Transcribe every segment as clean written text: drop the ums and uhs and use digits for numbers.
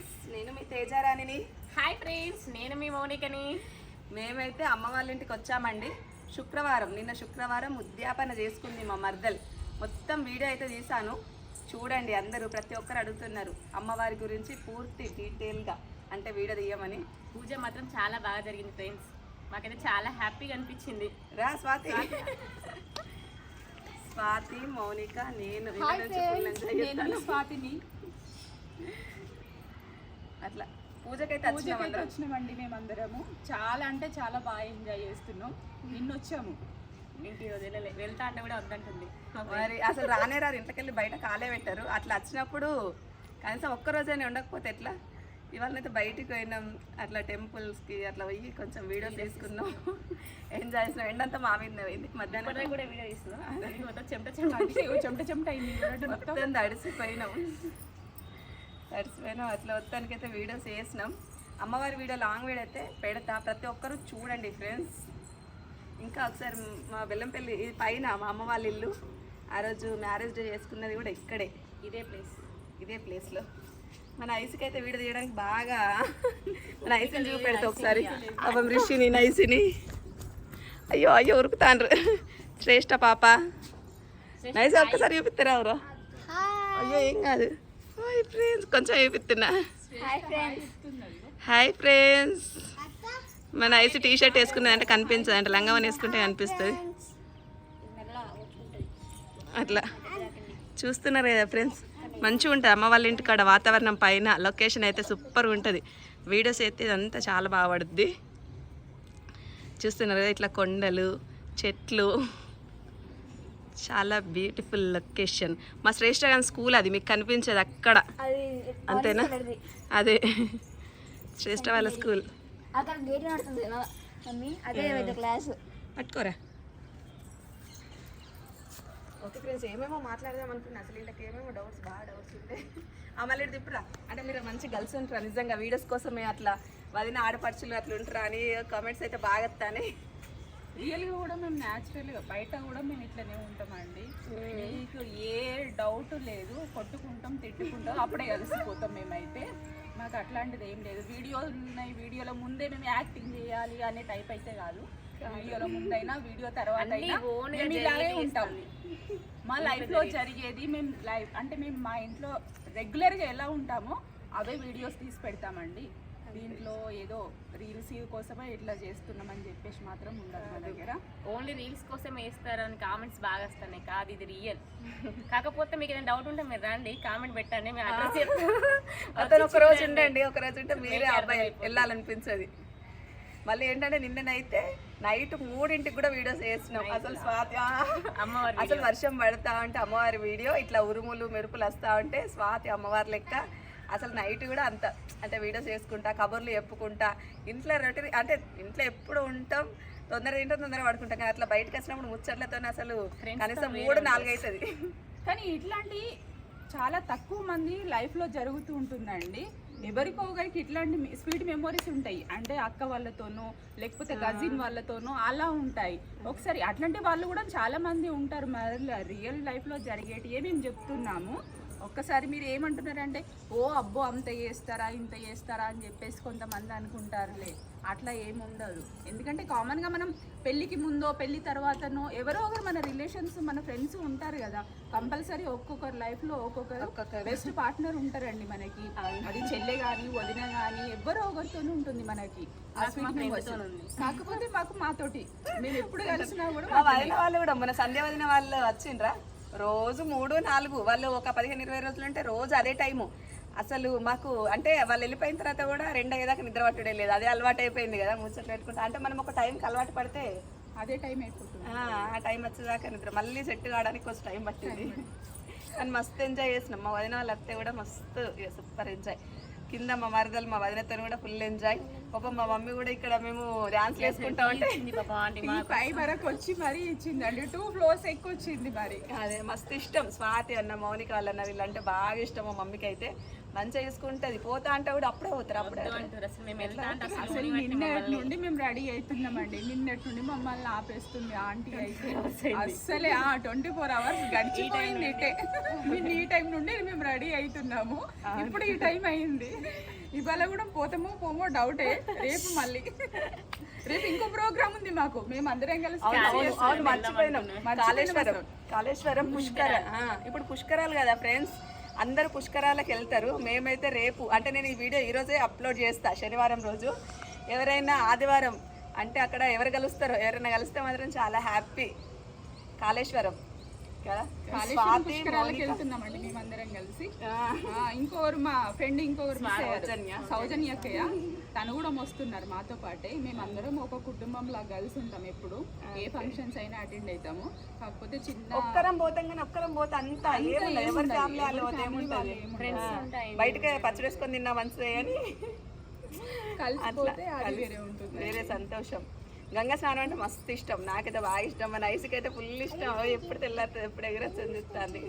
Friends, నేను మీ తేజారాణిని. Hi friends, నేను మీ మౌనికని. మేమైతే అమ్మ వాళ్ళ ఇంటికి వచ్చామండి. నిన్న శుక్రవారం ఉద్యాపన చేసుకుంది మా మర్దల్. మొత్తం వీడియో అయితే తీసాను, చూడండి. అందరూ ప్రతి ఒక్కరు అడుగుతున్నారు అమ్మవారి గురించి పూర్తి డీటెయిల్గా, అంటే వీడియో తీయమని. పూజ మాత్రం చాలా బాగా జరిగింది ఫ్రెండ్స్, మాకైతే చాలా హ్యాపీగా అనిపించింది. రా స్వాతి. స్వాతి, మౌనిక, నేను స్వాతిని. అట్లా పూజకైతే వచ్చినామండి మేమందరము. చాలా అంటే చాలా బాగా ఎంజాయ్ చేస్తున్నాం. నిన్న వచ్చాము, ఇంటికి వదిలే వెళ్తా అంటే కూడా వద్దంటుంది. మరి అసలు రానే రారు, ఇంట్లోకెళ్ళి బయట కాలే పెట్టారు. అట్లా వచ్చినప్పుడు కనీసం ఒక్కరోజైనా ఉండకపోతే ఎట్లా. ఇవాళనైతే బయటికి పోయినాం, అట్లా టెంపుల్స్కి అట్లా పోయి కొంచెం వీడియోస్ తీసుకున్నాం, ఎంజాయ్ చేసినాం. ఎండంతా మా మీద పోయింది. మధ్యాహ్నం కూడా వీడియో తీస్తున్నాం, మొత్తం చెమట అయింది, మొత్తం తడిసిపోయినాం. అట్లా మొత్తానికైతే వీడియోస్ చేసినాం. అమ్మవారి వీడియో లాంగ్ వీడియో అయితే పెడతా, ప్రతి ఒక్కరు చూడండి ఫ్రెండ్స్. ఇంకా ఒకసారి మా బెల్లంపల్లి ఇది పైన మా అమ్మ వాళ్ళ ఇల్లు. ఆ రోజు మ్యారేజ్ డే చేసుకున్నది కూడా ఇక్కడే, ఇదే ప్లేస్లో. మన ఐస్కి అయితే వీడియో తీయడానికి బాగా, మన ఐస్ని చూపెడతా ఒకసారి. పాపం రిషిని, నైస్ని. అయ్యో అయ్యో ఉరుకుతాండ్రు. శ్రేష్ఠ పాప నైస్ ఒక్కసారి చూపిస్తారా ఎవరో? అయ్యో ఏం కాదు. హాయ్ ఫ్రెండ్స్, కొంచెం చూపిస్తున్నా. Hi friends. మన ఐస్ టీ షర్ట్ వేసుకున్నది అంటే కనిపించదు, అంటే లంగావని వేసుకుంటే కనిపిస్తుంది. అట్లా చూస్తున్నారు కదా ఫ్రెండ్స్, మంచిగా ఉంటుంది అమ్మ వాళ్ళ ఇంటికాడ వాతావరణం. పైన లొకేషన్ అయితే సూపర్గా ఉంటుంది. వీడియోస్ అయితే ఇదంతా చాలా బాగా పడుద్ది. చూస్తున్నారు కదా, ఇట్లా కొండలు, చెట్లు, చాలా బ్యూటిఫుల్ లొకేషన్. మా శ్రేష్ఠ గారి స్కూల్ అది మీకు కనిపించేది అక్కడ, అంతేనా? అదే శ్రేష్ఠ వాళ్ళ స్కూల్. పట్టుకోరా. ఓకే ఫ్రెండ్స్, ఏమేమో మాట్లాడదాం అనుకున్నా. అసలు ఇంటికి ఏమేమో బాగా డౌట్స్ ఉంటాయి. మళ్ళీ తిప్పురా అంటే మీరు మంచి గర్ల్స్ ఉంటారా నిజంగా వీడియోస్ కోసమే, అట్లా వదిన ఆడపడుచులు అట్లా ఉంటారా అని కామెంట్స్ అయితే బాగా వస్తానే. రియల్గా కూడా మేము న్యాచురల్గా బయట కూడా మేము ఇట్లనే ఉంటామండి. మీకు ఏ డౌట్ లేదు, కొట్టుకుంటాం, తిట్టుకుంటాం, అప్పుడే కలిసిపోతాం. మేమైతే మాకు అట్లాంటిది ఏం లేదు. వీడియోలు ఉన్నాయి, వీడియోల ముందే మేము యాక్టింగ్ చేయాలి అనే టైప్ అయితే కాదు. వీడియోల ముందైనా వీడియో తర్వాత అయినా మేము ఇలాగే ఉంటాం. మా లైఫ్లో జరిగేది మేము మేము మా ఇంట్లో రెగ్యులర్గా ఎలా ఉంటామో అవే వీడియోస్ తీసి పెడతామండి. దీంట్లో ఏదో రీల్స్ కోసమే ఇట్లా చేస్తున్నామని చెప్పేసి మాత్రం ఉండదు మా దగ్గర. ఓన్లీ రీల్స్ కోసం వేస్తారని కామెంట్స్ బాగా వస్తున్నాయి. కాదు, ఇది రియల్. కాకపోతే మీకు ఏదైనా డౌట్ ఉంటే మీరు రండి, కామెంట్ పెట్టండి, మేము అడ్రస్ అతను ఒక రోజు ఉండండి, ఒక రోజు ఉంటే మీరే అబ్బాయి వెళ్ళాలనిపించదు. మళ్ళీ ఏంటంటే నిన్ననైతే నైట్ 3ంటికి కూడా వీడియోస్ వేస్తున్నాం. అసలు స్వాతి అమ్మవారి అసలు వర్షం పడతా ఉంటే అమ్మవారి వీడియో, ఇట్లా ఉరుములు మెరుపులు వస్తూ ఉంటే స్వాతి అమ్మవారి లెక్క. అసలు నైట్ కూడా అంత అంటే వీడియోస్ చేసుకుంటా, కబుర్లు చెప్పుకుంటా, ఇంట్లో రొటీన్ అంటే ఇంట్లో ఎప్పుడు ఉంటాం, తొందరగా తింటాం, తొందరగా పడుకుంటాం. కానీ అట్లా బయటకు వచ్చినప్పుడు ముచ్చట్లతో అసలు కనీసం 3-4 అవుతుంది. కానీ ఇట్లాంటి చాలా తక్కువ మంది లైఫ్లో జరుగుతూ ఉంటుందండి. ఎవరికో ఒకరికి ఇట్లాంటి స్వీట్ మెమోరీస్ ఉంటాయి, అంటే అక్క వాళ్ళతోనో లేకపోతే కజిన్ వాళ్ళతోనో అలా ఉంటాయి. ఒకసారి అట్లాంటి వాళ్ళు కూడా చాలా మంది ఉంటారు. మరి రియల్ లైఫ్లో జరిగేటి మేము చెప్తున్నాము. ఒక్కసారి మీరు ఏమంటున్నారంటే, ఓ అబ్బో అంత చేస్తారా ఇంత చేస్తారా అని చెప్పేసి కొంతమంది అనుకుంటారులే. అట్లా ఏముండదు. ఎందుకంటే కామన్గా మనం పెళ్ళికి ముందో పెళ్ళి తర్వాతనో ఎవరో ఒకరు మన రిలేషన్స్, మన ఫ్రెండ్స్ ఉంటారు కదా. కంపల్సరీ ఒక్కొక్కరు లైఫ్లో ఒక్కొక్కరు బెస్ట్ పార్ట్నర్ ఉంటారండి మనకి. అది చెల్లె కానీ వదిన కానీ ఎవరో ఒకరితోనే ఉంటుంది మనకి. కాకపోతే మాతోటి మేము ఎప్పుడు కలిసినా కూడా వదిన వాళ్ళు కూడా మన సంధ్య వదిన వాళ్ళు వచ్చిండ్రా. రోజు 3-4 వాళ్ళు ఒక 15-20 రోజులు అంటే రోజు అదే టైము. అసలు మాకు అంటే వాళ్ళు వెళ్ళిపోయిన తర్వాత కూడా 2 అయ్యేదాకా నిద్ర పట్టడే లేదు. అదే అలవాటు అయిపోయింది కదా ముచ్చట్లు పెట్టుకుంటా. అంటే మనం ఒక టైంకి అలవాటు పడితే అదే టైం అయిపోతుంది. ఆ టైం వచ్చేదాకా నిద్ర మళ్ళీ సెట్ కావడానికి కొంచెం టైం పట్టింది. కానీ మస్తు ఎంజాయ్ చేసినాం. మా వదిన వాళ్ళు అత్తే కూడా మస్తు సూపర్ ఎంజాయ్. కింద మా మరదలు మా వదినతో కూడా ఫుల్ ఎంజాయ్. పాపం మా మమ్మీ కూడా ఇక్కడ మేము డాన్స్ వేసుకుంటా ఉంటే పై వరకు వచ్చి మరీ ఇచ్చిందండి. 2 floors ఎక్కువ వచ్చింది మరి. అదే మస్తు ఇష్టం. స్వాతి అన్న, మౌనిక వాళ్ళన్న వీళ్ళంటే బాగా ఇష్టం మా మమ్మీకి అయితే. మంచిగా చూసుకుంటది. పోతా అంటే కూడా అప్పుడే పోతారు, అప్పుడే అంటారు అసలు మేము వెళ్తా అంటే అసలు అసలు నిన్నటి నుండి మేము రెడీ అవుతున్నామండి. నిన్నటి నుండి మమ్మల్ని ఆపేస్తుంది ఆంటీ అయితే. అసలే 24 hours గడిచిపోయింది. ఈ టైం నుండి మేము రెడీ అవుతున్నాము. ఇప్పుడు ఈ టైం అయింది. ఇవాళ కూడా పోతామో పోమో డౌటే. రేపు మళ్ళీ రేపు ఇంకో ప్రోగ్రామ్ ఉంది మాకు. మేము అందరం కలిసి అవును మర్చిపోయినాం. కాళేశ్వరం పుష్కర. ఇప్పుడు పుష్కరాలు కదా ఫ్రెండ్స్, అందరూ పుష్కరాలకు వెళ్తారు. మేమైతే రేపు అంటే నేను ఈ వీడియో ఈరోజే అప్లోడ్ చేస్తా, శనివారం రోజు. ఎవరైనా ఆదివారం అంటే అక్కడ ఎవరు కలుస్తారో, ఎవరైనా కలిస్తే మాత్రం చాలా హ్యాపీ. కాళేశ్వరం కదా, పుష్కరాలకు వెళ్తున్నామండి మేమందరం కలిసి. ఇంకొకరు మా ఫ్రెండ్ సౌజన్య అక్కయ్య, తను కూడా వస్తున్నారు మాతో పాటే. మేమందరం ఒక కుటుంబం లాగా కలిసి ఉంటాం. ఎప్పుడు ఏ ఫంక్షన్స్ అయినా అటెండ్ అవుతాము. కాకపోతే చిన్న ఒక్కరం పోతాం కానీ ఒక్కరం పోతే అంతా ఎవరి ఫ్యామిలీ వాళ్ళు పోతే ఏముంటుంది, బయటకి పచ్చడి వేసుకొని తిన్నా మంచిదే అని కలిసిపోతే అది వేరే ఉంటుంది, వేరే సంతోషం. గంగా స్నానం అంటే మస్తు ఇష్టం, నాకైతే బాగా ఇష్టం. మన ఐస్కి అయితే ఫుల్ ఇష్టం. ఎప్పుడు తెల్లారుతుంది, ఎప్పుడు ఎగురొచ్చని చూస్తాను.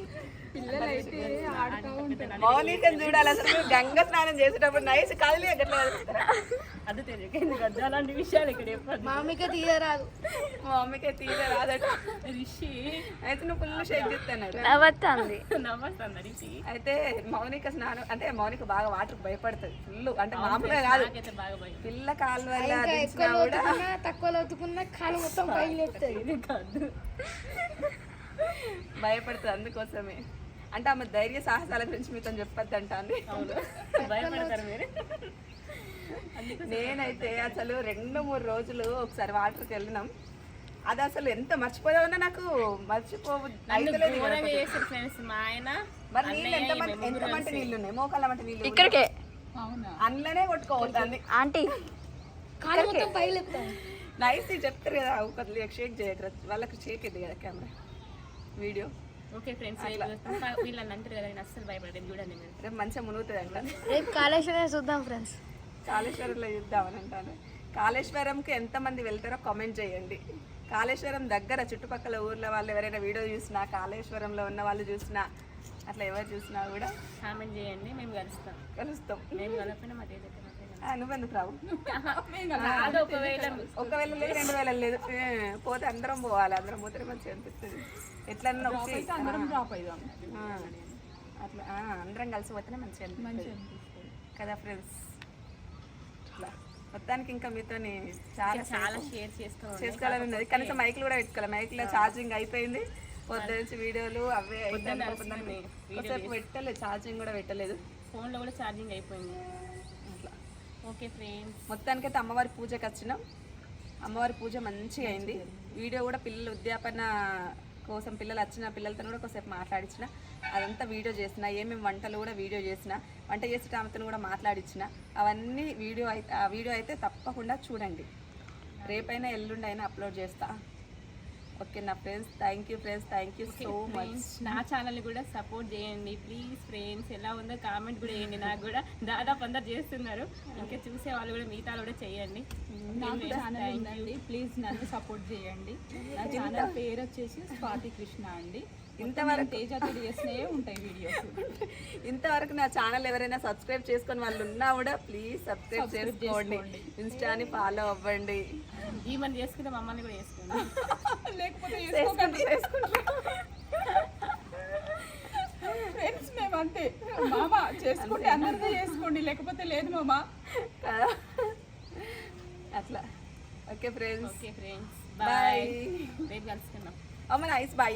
పిల్లలైతే ఆడుతూ ఉంటారు. మౌనికని చూడాలి అసలు. గంగా స్నానం చేసేటప్పుడు నైస్ కదిలి ఎక్కట్లా అది తెలియక అలాంటి విషయాలు ఇక్కడ చెప్పదు. మా మమ్మీకే తీయరాదు, మా మమ్మీకే తీయరాదట. రిషి అయితే నువ్వు ఫుల్ షేక్ చేస్తాను నవ్వుతుంది రిషి. అయితే మౌనిక స్నానం అంటే మౌనిక బాగా వాటర్ భయపడుతుంది ఫుల్. అంటే మామూలుగా కాదు, బాగా భయం. పిల్ల కాలు వల్ల కూడా తక్కువ లోతుకున్న కాలు మొత్తం పైకి కాదు భయపడుతుంది. అందుకోసమే అంటే ఆమె ధైర్య సాహసాల గురించి మీతో చెప్పొద్దు అంటాను. భయపడతారు మీరు. నేనైతే అసలు 2-3 రోజులు ఒకసారి వాటర్కి వెళ్ళినాం. అది అసలు ఎంత మర్చిపోయామన్నా నాకు ఫ్రెండ్స్. మా ఆయన మరి నీళ్ళు ఎంతమంటే నీళ్ళు ఉన్నాయి, మోకాళ్ళ మంటే నీళ్ళు ఇక్కడికే అందులోనే కొట్టుకోవద్దు ఆంటీ కాలు మొత్తం పైకి నైస్ చెప్తారు కదా. ఒక షేక్ చేయక వాళ్ళకి షేక్ ఇది కదా కెమెరా వీడియో. ఓకే ఫ్రెండ్స్, వీళ్ళని అంటారు కదా, నేను అస్సలు భయపడేది చూడండి. రేపు మంచిగా మునుగుతుంది అంట. రేపు కాళేశ్వరం చూద్దాం ఫ్రెండ్స్. కాళేశ్వరంలో చూద్దామని అంటాను. కాళేశ్వరంకి ఎంతమంది వెళ్తారో కామెంట్ చేయండి. కాళేశ్వరం దగ్గర చుట్టుపక్కల ఊర్ల వాళ్ళు ఎవరైనా వీడియో చూసినా, కాళేశ్వరంలో ఉన్న వాళ్ళు చూసినా, అట్లా ఎవరు చూసినా కూడా కామెంట్ చేయండి. మేము కలుస్తాం. మేము కలపైనా మా దగ్గర నువ్వెందుకు రావు? ఒకవేళ లేదు 2000 లేదు, పోతే అందరం పోవాలి. అందరం పోతే మంచిగా అనిపిస్తుంది. ఎట్లన్నా అందరం డ్రాప్ అయిదాం. అట్లా అందరం కలిసి పోతేనే మంచిగా అనిపిస్తుంది కదా ఫ్రెండ్స్. అట్లా మొత్తానికి ఇంకా మీతో చాలా షేర్ చేసుకోవాలని ఉన్నది. కనీసం మైక్లు కూడా పెట్టుకోవాలి. మైక్లో ఛార్జింగ్ అయిపోయింది. పొద్దు నుంచి వీడియోలు అవే పెట్టలేదు, ఛార్జింగ్ కూడా పెట్టలేదు. ఫోన్లో కూడా ఛార్జింగ్ అయిపోయింది. అట్లా ఓకే ఫ్రెండ్స్, మొత్తానికైతే అమ్మవారి పూజకి వచ్చినాం. అమ్మవారి పూజ మంచిగా అయింది. వీడియో కూడా పిల్లల ఉద్యాపన కోసం పిల్లలు వచ్చిన పిల్లలతో కూడా కొంచెంసేపు మాట్లాడించిన. అదంతా వీడియో చేసిన. ఏమేమి వంటలు కూడా వీడియో చేసిన. వంట చేసే ఆమెతో కూడా మాట్లాడించిన. అవన్నీ వీడియో అయితే తప్పకుండా చూడండి. రేపైనా ఎల్లుండి అయినా అప్లోడ్ చేస్తా. ఓకే నా friends, thank you friends, thank you so much. నా ఛానల్ కూడా సపోర్ట్ చేయండి ప్లీజ్ ఫ్రెండ్స్. ఎలా ఉందో కామెంట్ కూడా చేయండి. నాకు కూడా దాదాపు అందరు చేస్తున్నారు. ఇంకా చూసే వాళ్ళు కూడా మిగతా కూడా చేయండి. నాకు ఛానల్ ఉందండి, ప్లీజ్ నన్ను సపోర్ట్ చేయండి. నా ఛానల్ పేరు వచ్చేసి స్వాతి కృష్ణ అండి. ఇంతవరకు తేజతో చేసినే ఉంటాయి వీడియోస్. ఇంతవరకు నా ఛానల్ ఎవరైనా సబ్స్క్రైబ్ చేసుకొని వాళ్ళు ఉన్నా కూడా ప్లీజ్ సబ్స్క్రైబ్ చేసుకోండి. ఇన్స్టాని ఫాలో అవ్వండి. ఈ మంది చేసుకుంటే మమ్మల్ని కూడా చేసుకోండి. లేకపోతే ఫ్రెండ్స్ మేము అంతే. మామ చేసుకుంటే అందరితో చేసుకోండి, లేకపోతే లేదు మామ. అట్లా ఓకే ఫ్రెండ్స్, బాయ్. రేపు కలుసుకుందాం. అమ్మ నైస్ బాయ్.